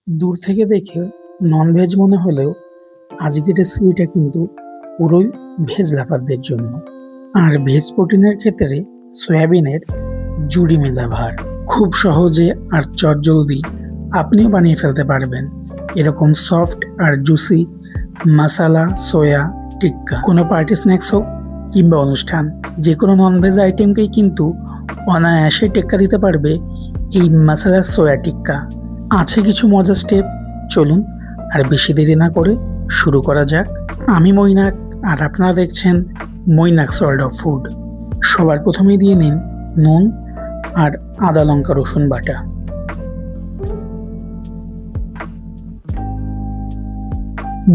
দূর থেকে দেখে ননভেজ মনে হলেও আজকের রেসিপিটা কিন্তু পুরোই ভেজ লাভারদের জন্য। আর ভেজ প্রোটিনের ক্ষেত্রে সয়াবিনের জুড়ি মেলা ভার। খুব সহজে আর চটজলদি আপনিও বানিয়ে ফেলতে পারবেন এরকম সফট আর জুসি মাসালা সোয়া টিক্কা। কোনো পার্টি স্ন্যাক্স হোক কিংবা অনুষ্ঠান, যে কোনো ননভেজ আইটেমকেই কিন্তু অনায়াসে টেক্কা দিতে পারবে এই মাসালা সোয়া টিক্কা। আছে কিছু মজার স্টেপ, চলুন আর বেশি দেরি না করে শুরু করা যাক। আমি মৈনাক আর আপনারা দেখছেন মৈনাকস ওয়ার্ল্ড অফ ফুড। সবার প্রথমে দিয়ে নিন নুন আর আদা লঙ্কা রসুন বাটা।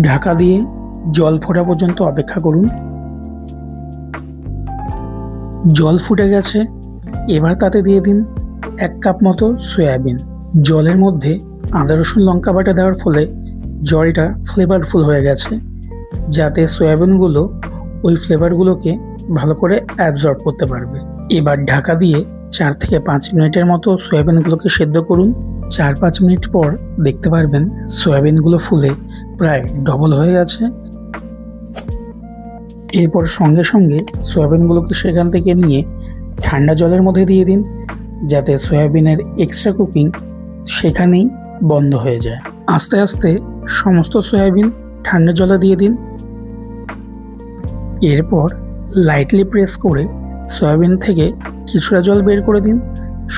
ঢাকা দিয়ে জল ফোটা পর্যন্ত অপেক্ষা করুন। জল ফুটে গেছে, এবার তাতে দিয়ে দিন 1 কাপ মতো সয়াবিন। জলের মধ্যে আদা রসুন লঙ্কা বাটা দেওয়ার ফলে জলটা ফ্লেভারফুল হয়ে গেছে, যাতে সয়াবিনগুলো ওই ফ্লেভারগুলোকে ভালো করে অ্যাবজর্ব করতে পারবে। এবার ঢাকা দিয়ে 4 থেকে 5 মিনিটের মতো সয়াবিনগুলোকে সেদ্ধ করুন। 4-5 মিনিট পর দেখতে পারবেন সয়াবিনগুলো ফুলে প্রায় ডবল হয়ে গেছে। এরপর সঙ্গে সঙ্গে সয়াবিনগুলোকে সেখান থেকে নিয়ে ঠান্ডা জলের মধ্যে দিয়ে দিন, যাতে সয়াবিনের এক্সট্রা কুকিং সেখানেই বন্ধ হয়ে যায়। আস্তে আস্তে সমস্ত সয়াবিন ঠান্ডা জলে দিয়ে দিন। এরপর লাইটলি প্রেস করে সয়াবিন থেকে কিছুটা জল বের করে দিন।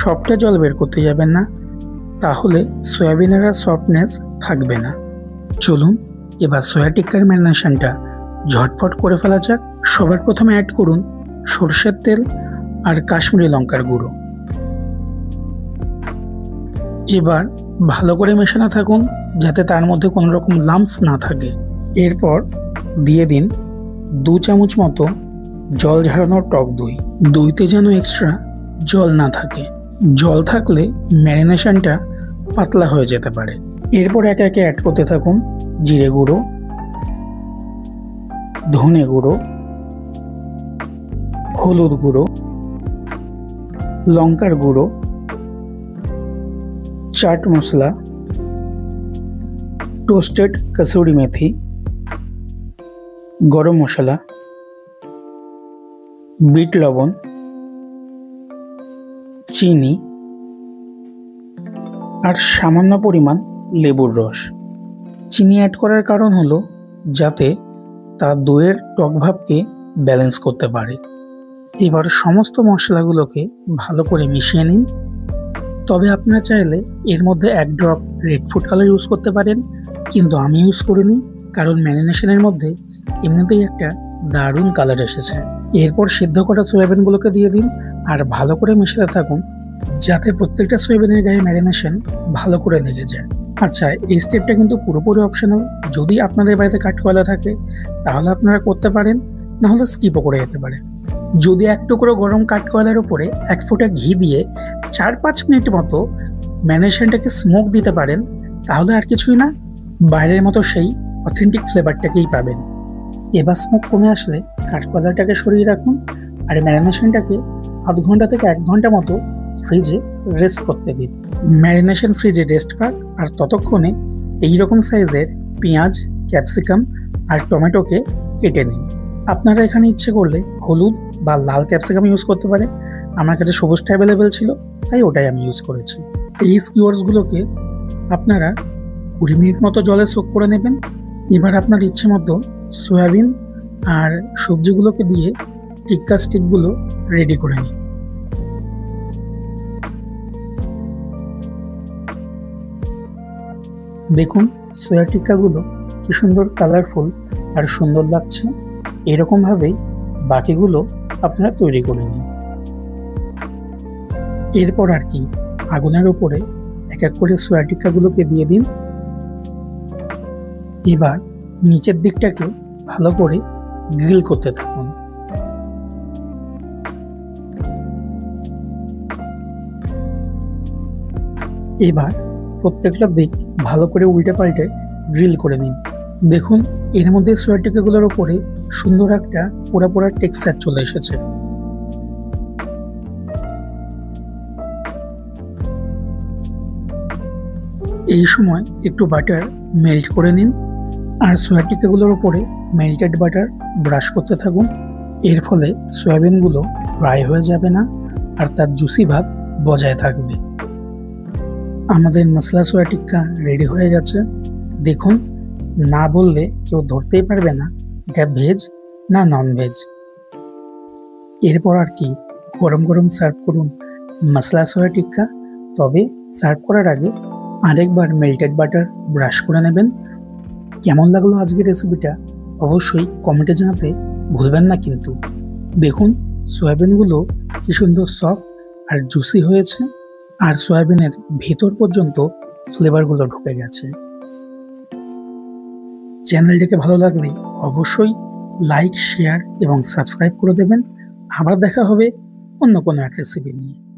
সবটা জল বের করতে যাবেন না, তাহলে সয়াবিনের আর সফটনেস থাকবে না। চলুন এবার সয়া টিক্কার ম্যারিনেশনটা ঝটপট করে ফেলা যাক। সবার প্রথমে অ্যাড করুন সরষের তেল আর কাশ্মীরি লঙ্কার গুঁড়ো। এবার ভালো করে মেশানো থাকুন, যাতে তার মধ্যে কোনো রকম লাম্পস না থাকে। এরপর দিয়ে দিন 2 চামচ মতো জল ঝরানোর টক দই। দইতে যেন এক্সট্রা জল না থাকে, জল থাকলে ম্যারিনেশনটা পাতলা হয়ে যেতে পারে। এরপর একে একে অ্যাড করতে থাকুন জিরে গুঁড়ো, ধনে গুঁড়ো, হলুদ গুঁড়ো, লঙ্কার গুঁড়ো, চাট মশলা, টোস্টেড কসুরি মেথি, গরম মশলা, বিট লবণ, চিনি আর সামান্য পরিমাণ লেবুর রস। চিনি অ্যাড করার কারণ হলো যাতে তা দইয়ের টক ভাবকে ব্যালেন্স করতে পারে। এবার সমস্ত মশলাগুলোকে ভালো করে মিশিয়ে নিন। তবে আপনারা চাইলে এর মধ্যে 1 drop red food colour use করতে পারেন, কিন্তু আমি ইউজ করিনি, কারণ ম্যারিনেশনের মধ্যে এমনিতেই একটা দারুণ কালার এসেছে। এরপর সিদ্ধ করা সয়াবিনগুলোকে দিয়ে দিন আর ভালো করে মেশাতে থাকুন, যাতে প্রত্যেকটা সয়াবিনের গায়ে ম্যারিনেশন ভালো করে লেগে যায়। আচ্ছা, এই স্টেপটা কিন্তু পুরোপুরি অপশনাল। যদি আপনাদের বাড়িতে কাঠকয়লা থাকে তাহলে আপনারা করতে পারেন, না হলে স্কিপও করে যেতে পারেন। যদি 1 টুকরো গরম কাঠকয়লার উপরে 1 ফোঁটা ঘি দিয়ে 4-5 মিনিট মতো ম্যারিনেশনটাকে স্মোক দিতে পারেন, তাহলে আর কিছুই না, বাইরের মতো সেই অথেন্টিক ফ্লেভারটাকেই পাবেন। এবার স্মোক কমে আসলে কাঠকয়লাটাকে সরিয়ে রাখুন আর ম্যারিনেশনটাকে আধ ঘন্টা থেকে 1 ঘন্টা মতো ফ্রিজে রেস্ট করতে দিন। ম্যারিনেশন ফ্রিজে রেস্ট পাক, আর ততক্ষণে এইরকম সাইজের পেঁয়াজ, ক্যাপসিকাম আর টমেটোকে কেটে নিন। আপনারা এখানে ইচ্ছে করলে হলুদ বা লাল ক্যাপসিকাম ইউজ করতে পারেন। আমার কাছে সবুজটা অ্যাভেলেবেল ছিল, তাই ওটাই আমি ইউজ করেছি। এই স্কিওয়ার্সগুলোকে আপনারা 20 মিনিট মতো জলে সোক করে নেবেন। এবার আপনার ইচ্ছে মতো সয়াবিন আর সবজিগুলোকে দিয়ে টিক্কা স্টিকগুলো রেডি করে নিন। দেখুন সয়া টিক্কাগুলো কি সুন্দর কালারফুল আর সুন্দর লাগছে। এরকমভাবেই বাকিগুলো আপনারা তৈরি করে নিন। এরপর আর কি, আগুনের উপরে এক এক করে সয়া টিক্কাগুলোকে দিয়ে দিন। এবার নিচের দিকটাকে ভালো করে গ্রিল করতে থাকুন। এবার প্রত্যেকটা দিক ভালো করে উল্টে পাল্টে গ্রিল করে নিন। দেখুন এর মধ্যে সয়া টিক্কাগুলোর উপরে সুন্দর একটা পোড়া পোড়া টেক্সচার চলে এসেছে। এই সময় একটু বাটার মেল্ট করে নিন আর সয়া টিক্কাগুলোর উপরে মেল্টেড বাটার ব্রাশ করতে থাকুন। এর ফলে সয়াবিনগুলো ড্রাই হয়ে যাবে না আর তার জুসি ভাব বজায় থাকবে। আমাদের মশলা সয়া টিক্কা রেডি হয়ে গেছে। দেখুন, না বললে কেউ ধরতেই পারবে না এটা ভেজ না নন ভেজ। এরপর আর কি, গরম গরম সার্ভ করুন মশলা সয়া টিক্কা। তবে সার্ভ করার আগে আরেকবার মেল্টেড বাটার ব্রাশ করে নেবেন। কেমন লাগলো আজকের রেসিপিটা অবশ্যই কমেন্টে জানাতে ভুলবেন না কিন্তু। দেখুন, সয়াবিনগুলো কি সুন্দর সফট আর জুসি হয়েছে আর সয়াবিনের ভেতর পর্যন্ত ফ্লেভারগুলো ঢুকে গেছে। চ্যানেলটিকে ভালো লাগলে অবশ্যই লাইক, শেয়ার এবং সাবস্ক্রাইব করে দেবেন। আবার দেখা হবে অন্য কোনো এক রেসিপি নিয়ে।